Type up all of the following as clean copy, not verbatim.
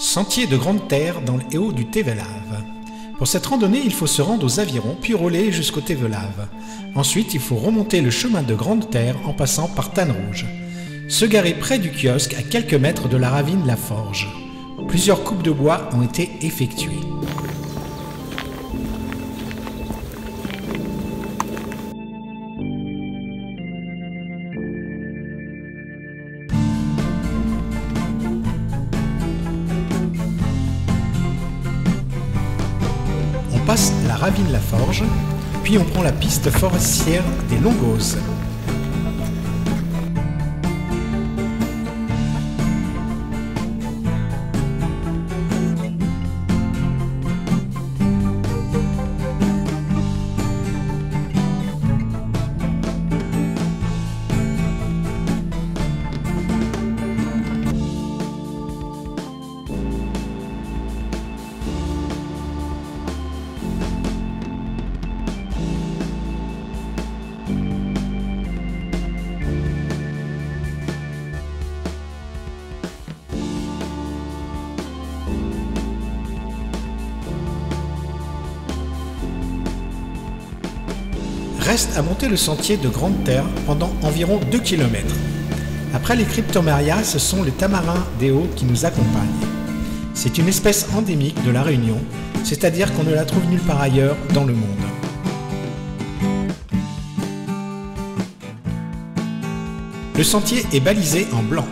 Sentier de Grande Terre dans les hauts du Thévelave. Pour cette randonnée, il faut se rendre aux Avirons, puis rouler jusqu'au Thévelave. Ensuite, il faut remonter le chemin de Grande Terre en passant par Tanne-Rouge. Se garer près du kiosque à quelques mètres de la ravine La Forge. Plusieurs coupes de bois ont été effectuées. On passe la ravine La Forge, puis on prend la piste forestière des Longoses. Reste à monter le sentier de Grande Terre pendant environ 2 km. Après les cryptomérias, ce sont les tamarins des Hauts qui nous accompagnent. C'est une espèce endémique de la Réunion, c'est-à-dire qu'on ne la trouve nulle part ailleurs dans le monde. Le sentier est balisé en blanc.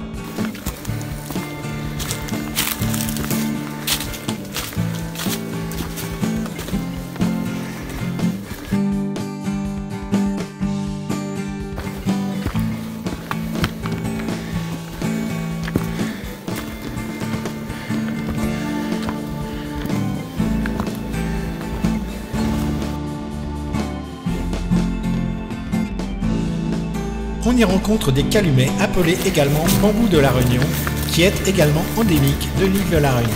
On y rencontre des calumets appelés également bambou de la Réunion, qui est également endémique de l'île de la Réunion.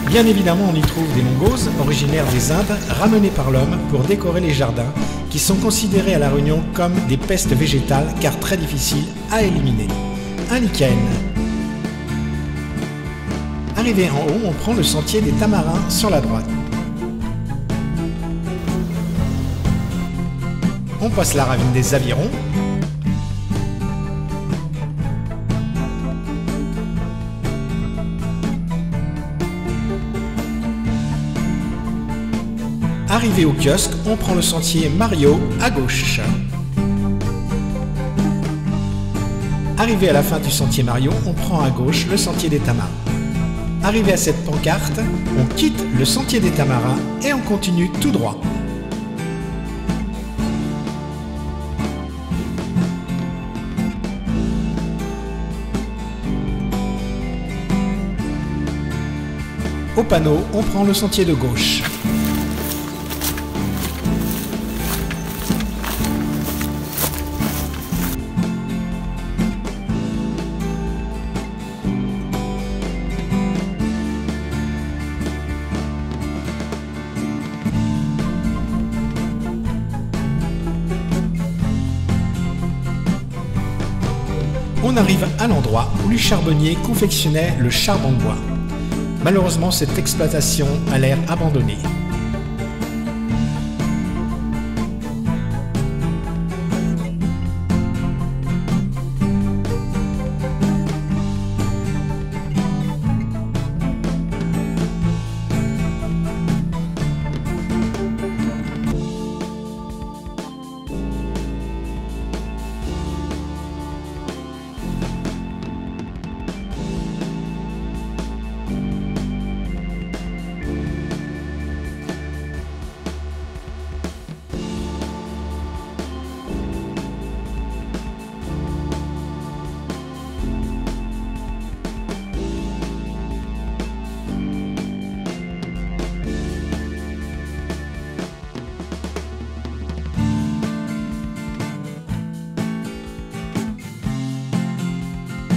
Bien évidemment, on y trouve des longoses originaires des Indes, ramenées par l'homme pour décorer les jardins, qui sont considérés à la Réunion comme des pestes végétales car très difficiles à éliminer. Un lichen. Arrivé en haut, on prend le sentier des Tamarins sur la droite. On passe la ravine des Avirons. Arrivé au kiosque, on prend le sentier Mario à gauche. Arrivé à la fin du sentier Mario, on prend à gauche le sentier des Tamarins. Arrivé à cette pancarte, on quitte le sentier des Tamarins et on continue tout droit. Au panneau, on prend le sentier de gauche. On arrive à l'endroit où les charbonniers confectionnaient le charbon de bois. Malheureusement, cette exploitation a l'air abandonnée.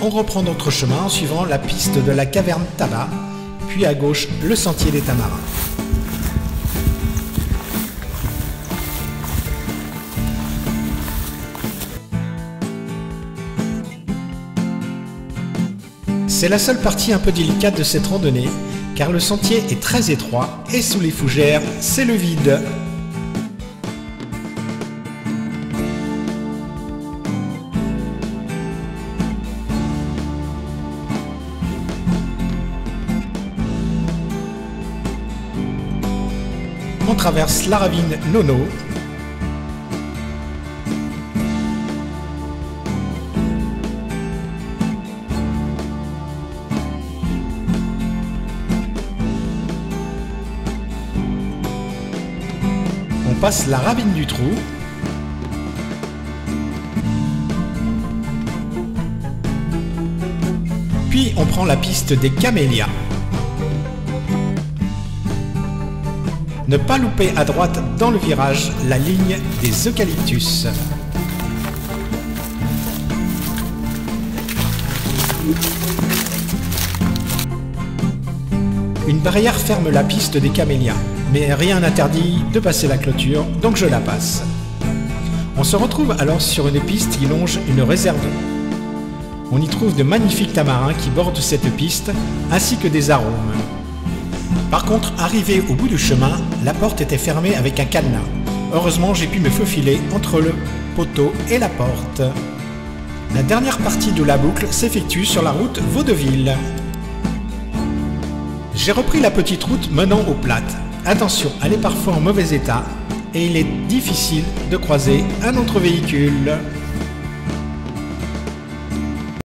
On reprend notre chemin en suivant la piste de la caverne Tabac, puis à gauche le sentier des Tamarins. C'est la seule partie un peu délicate de cette randonnée, car le sentier est très étroit et sous les fougères, c'est le vide. On traverse la ravine Nono. On passe la ravine du Trou. Puis on prend la piste des Camélias. Ne pas louper à droite dans le virage la ligne des eucalyptus. Une barrière ferme la piste des Camélias, mais rien n'interdit de passer la clôture, donc je la passe. On se retrouve alors sur une piste qui longe une réserve d'eau. On y trouve de magnifiques tamarins qui bordent cette piste, ainsi que des arômes. Par contre, arrivé au bout du chemin, la porte était fermée avec un cadenas. Heureusement, j'ai pu me faufiler entre le poteau et la porte. La dernière partie de la boucle s'effectue sur la route Vaudeville. J'ai repris la petite route menant aux Plattes. Attention, elle est parfois en mauvais état et il est difficile de croiser un autre véhicule.